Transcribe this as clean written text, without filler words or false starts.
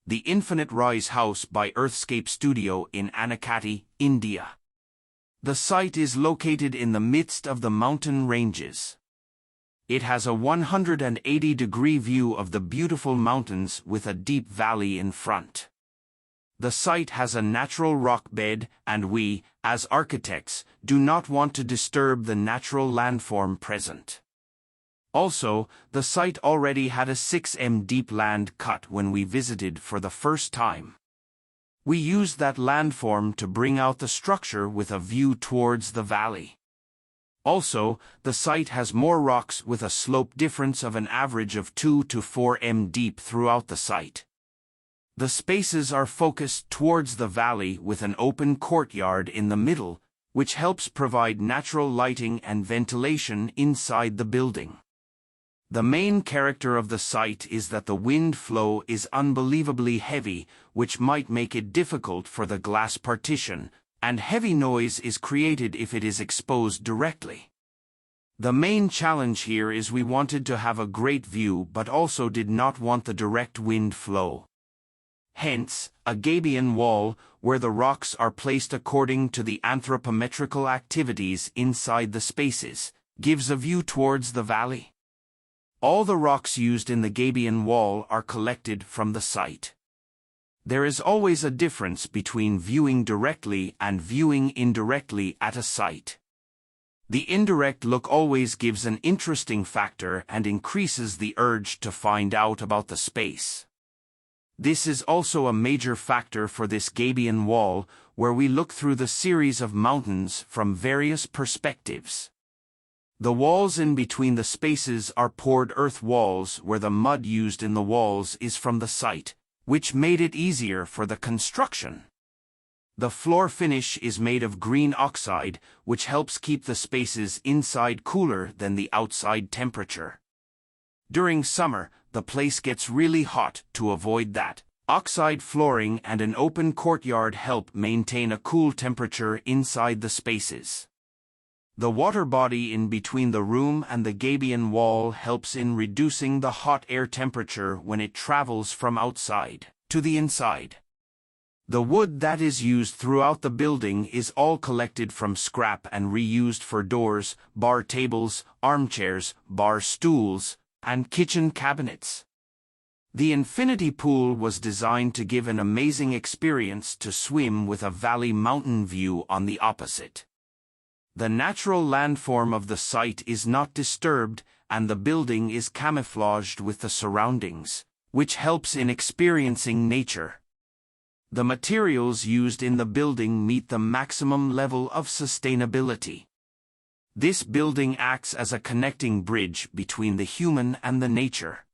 the Infinite Rise House by Earthscape Studio in Anaikatti, India. The site is located in the midst of the mountain ranges. It has a 180-degree view of the beautiful mountains with a deep valley in front. The site has a natural rock bed, and we, as architects, do not want to disturb the natural landform present. Also, the site already had a 6 m deep land cut when we visited for the first time. We used that landform to bring out the structure with a view towards the valley. Also, the site has more rocks with a slope difference of an average of 2 to 4 m deep throughout the site. The spaces are focused towards the valley with an open courtyard in the middle, which helps provide natural lighting and ventilation inside the building. The main character of the site is that the wind flow is unbelievably heavy, which might make it difficult for the glass partition, and heavy noise is created if it is exposed directly. The main challenge here is we wanted to have a great view but also did not want the direct wind flow. Hence, a gabion wall, where the rocks are placed according to the anthropometrical activities inside the spaces, gives a view towards the valley. All the rocks used in the gabion wall are collected from the site. There is always a difference between viewing directly and viewing indirectly at a site. The indirect look always gives an interesting factor and increases the urge to find out about the space. This is also a major factor for this gabion wall, where we look through the series of mountains from various perspectives. The walls in between the spaces are poured earth walls where the mud used in the walls is from the site, which made it easier for the construction. The floor finish is made of green oxide, which helps keep the spaces inside cooler than the outside temperature. During summer, the place gets really hot. To avoid that, oxide flooring and an open courtyard help maintain a cool temperature inside the spaces. The water body in between the room and the gabion wall helps in reducing the hot air temperature when it travels from outside to the inside. The wood that is used throughout the building is all collected from scrap and reused for doors, bar tables, armchairs, bar stools, and kitchen cabinets. The infinity pool was designed to give an amazing experience to swim with a valley mountain view on the opposite. The natural landform of the site is not disturbed, and the building is camouflaged with the surroundings, which helps in experiencing nature. The materials used in the building meet the maximum level of sustainability. This building acts as a connecting bridge between the human and the nature.